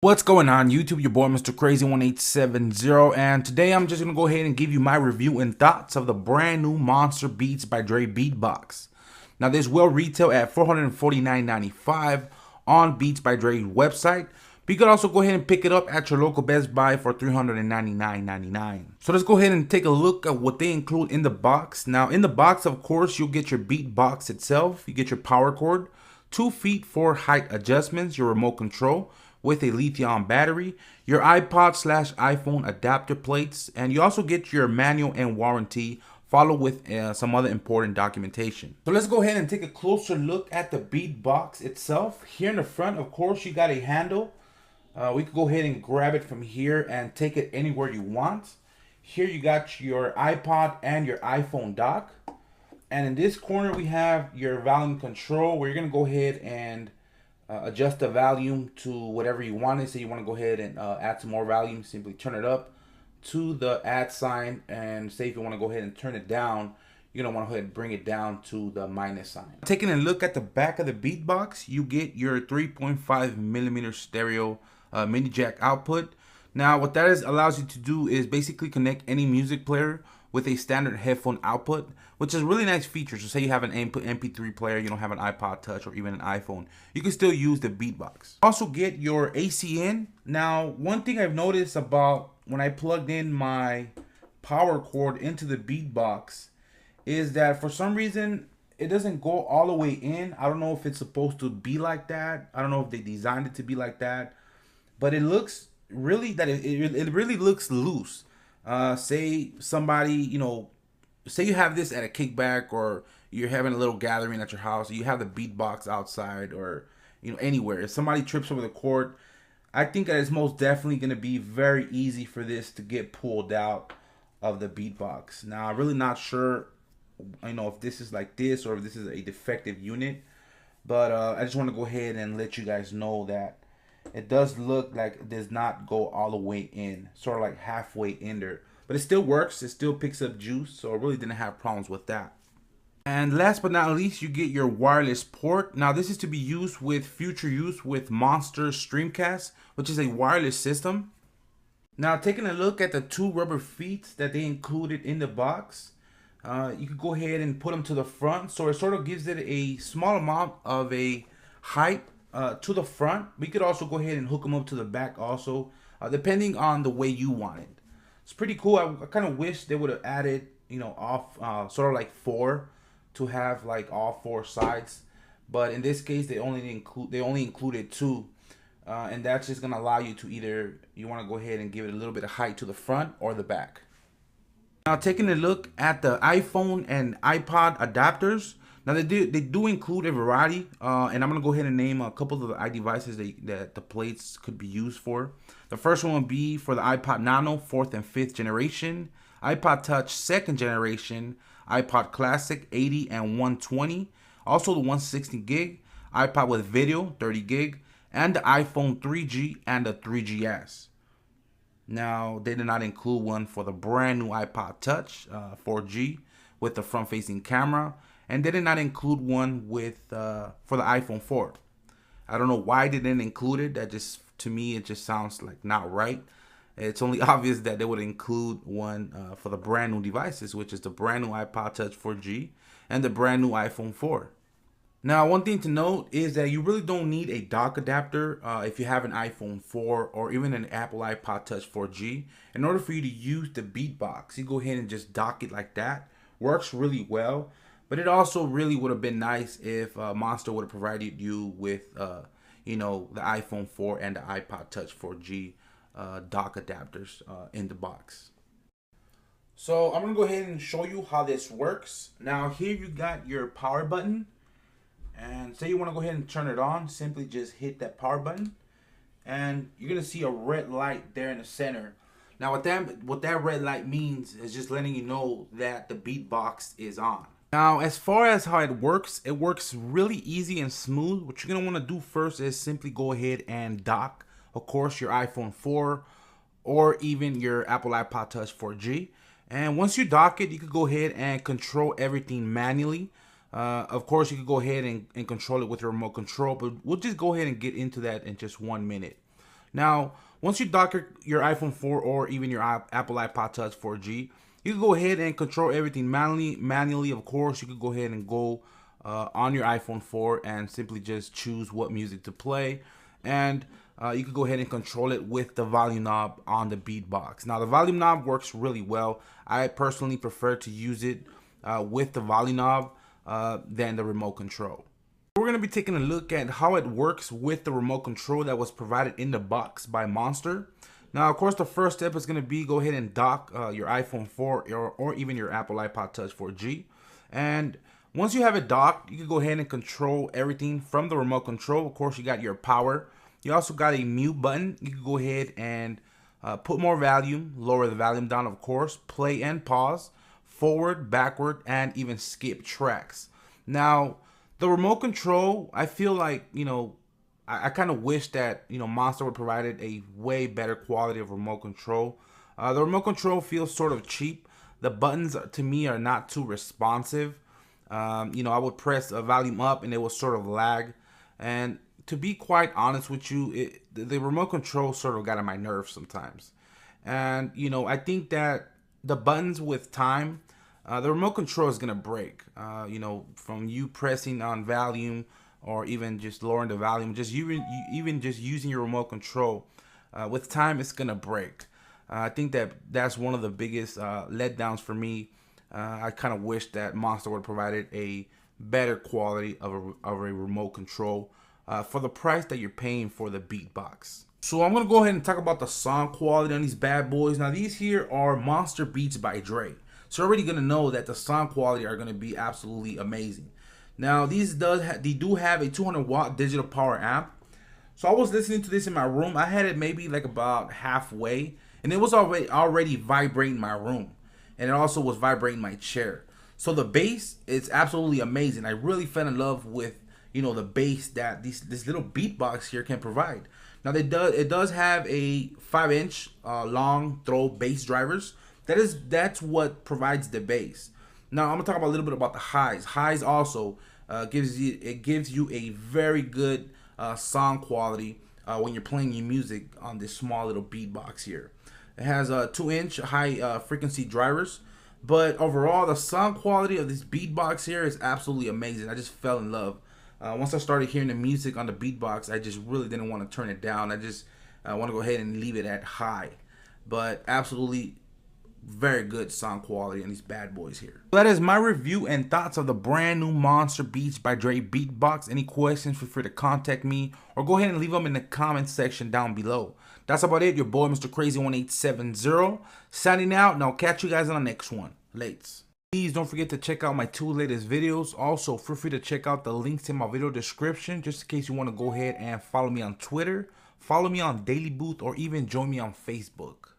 What's going on YouTube? Your boy Mr. Crazy1870, and today I'm just gonna go ahead and give you my review and thoughts of the brand new Monster Beats by Dre BeatBox. Now this will retail at $449.95 on Beats by Dre's website, but you could also go ahead and pick it up at your local Best Buy for $399.99. So let's go ahead and take a look at what they include in the box. Now in the box, of course, you'll get your BeatBox itself, you get your power cord, 2 feet for height adjustments, your remote control with a lithium battery, your iPod/iPhone adapter plates, and you also get your manual and warranty, followed with some other important documentation. So let's go ahead and take a closer look at the BeatBox itself. Here in the front, of course, you got a handle. We could go ahead and grab it from here and take it anywhere you want. Here you got your iPod and your iPhone dock. And in this corner, we have your volume control, where you're gonna go ahead and adjust the volume to whatever you want it. So you want to go ahead and add some more volume, simply turn it up to the add sign, and say if you want to go ahead and turn it down, you're going to want to go ahead and bring it down to the minus sign. Taking a look at the back of the BeatBox, you get your 3.5mm stereo mini jack output. Now what that allows you to do is basically connect any music player with a standard headphone output, which is a really nice feature. So say you have an MP3 player, you don't have an iPod Touch or even an iPhone, you can still use the BeatBox. Also get your AC in. Now one thing I've noticed about when I plugged in my power cord into the BeatBox is that for some reason it doesn't go all the way in. I don't know if it's supposed to be like that. I don't know if they designed it to be like that, but it looks really that it really looks loose. Say somebody, say you have this at a kickback, or you're having a little gathering at your house, or you have the BeatBox outside, or anywhere. If somebody trips over the cord, I think that it's most definitely going to be very easy for this to get pulled out of the BeatBox. Now I'm really not sure, if this is like this or if this is a defective unit, but I just want to go ahead and let you guys know that it does look like it does not go all the way in, sort of like halfway in there, but it still works. It still picks up juice, so I really didn't have problems with that. And last but not least, you get your wireless port. Now this is to be used with future use with Monster Streamcast, which is a wireless system. Now taking a look at the 2 rubber feet that they included in the box, you could go ahead and put them to the front, so it sort of gives it a small amount of a height to the front. We could also go ahead and hook them up to the back also, depending on the way you want it. It's pretty cool. I kind of wish they would have added, off sort of like 4 to have like all 4 sides, but in this case they only included 2, and that's just gonna allow you to either you want to go ahead and give it a little bit of height to the front or the back. Now taking a look at the iPhone and iPod adapters. Now they do include a variety, and I'm gonna go ahead and name a couple of the iDevices that the plates could be used for. The first one would be for the iPod Nano 4th and 5th generation, iPod Touch 2nd generation, iPod Classic 80 and 120, also the 160 gig, iPod with video 30 gig, and the iPhone 3G and the 3GS. Now they did not include one for the brand new iPod Touch 4G with the front-facing camera, and they did not include one with for the iPhone 4. I don't know why they didn't include it. That just, to me, it just sounds like not right. It's only obvious that they would include one for the brand new devices, which is the brand new iPod Touch 4G and the brand new iPhone 4. Now, one thing to note is that you really don't need a dock adapter if you have an iPhone 4 or even an Apple iPod Touch 4G in order for you to use the BeatBox. You go ahead and just dock it like that. Works really well. But it also really would have been nice if Monster would have provided you with, the iPhone 4 and the iPod Touch 4G dock adapters in the box. So I'm going to go ahead and show you how this works. Now here you got your power button. And say you want to go ahead and turn it on, simply just hit that power button. And you're going to see a red light there in the center. Now what that red light means is just letting you know that the BeatBox is on. Now, as far as how it works really easy and smooth. What you're going to want to do first is simply go ahead and dock, of course, your iPhone 4 or even your Apple iPod Touch 4G. And once you dock it, you can go ahead and control everything manually. Of course, you can go ahead and control it with your remote control, but we'll just go ahead and get into that in just 1 minute. Now, once you dock your iPhone 4 or even your Apple iPod Touch 4G, you can go ahead and control everything manually. Of course, you could go ahead and go on your iPhone 4 and simply just choose what music to play, and you could go ahead and control it with the volume knob on the BeatBox. Now, the volume knob works really well. I personally prefer to use it with the volume knob than the remote control. We're going to be taking a look at how it works with the remote control that was provided in the box by Monster. Now, of course, the first step is going to be go ahead and dock your iPhone 4 or even your Apple iPod Touch 4G. And once you have it docked, you can go ahead and control everything from the remote control. Of course, you got your power. You also got a mute button. You can go ahead and put more volume, lower the volume down, of course, play and pause, forward, backward, and even skip tracks. Now, the remote control, I feel like, I kind of wish that, Monster would provided a way better quality of remote control. The remote control feels sort of cheap. The buttons, to me, are not too responsive. I would press a volume up and it would sort of lag. And to be quite honest with you, the remote control sort of got on my nerves sometimes. And, I think that the buttons with time, the remote control is going to break, from you pressing on volume or even just lowering the volume, even just using your remote control. With time, it's going to break. I think that's one of the biggest letdowns for me. I kind of wish that Monster would have provided a better quality of a remote control for the price that you're paying for the BeatBox. So I'm going to go ahead and talk about the sound quality on these bad boys. Now, these here are Monster Beats by Dre. So you're already going to know that the sound quality are going to be absolutely amazing. Now, they do have a 200 watt digital power amp. So I was listening to this in my room. I had it maybe like about halfway, and it was already vibrating my room. And it also was vibrating my chair. So the bass is absolutely amazing. I really fell in love with, the bass that this little BeatBox here can provide. Now, it does have a 5-inch long throw bass drivers. That's what provides the bass. Now, I'm gonna talk about a little bit about the highs. Highs also gives you a very good sound quality when you're playing your music on this small little BeatBox here. It has 2-inch high frequency drivers, but overall the sound quality of this BeatBox here is absolutely amazing. I just fell in love. Once I started hearing the music on the BeatBox, I just really didn't want to turn it down. I just want to go ahead and leave it at high. But absolutely very good sound quality on these bad boys here. That is my review and thoughts of the brand new Monster Beats by Dre BeatBox. Any questions, feel free to contact me or go ahead and leave them in the comment section down below. That's about it. Your boy Mr. Crazy 1870 signing out, and I'll catch you guys on the next one. Lates. Please don't forget to check out my 2 latest videos. Also, feel free to check out the links in my video description just in case you want to go ahead and follow me on Twitter, follow me on Daily Booth, or even join me on Facebook.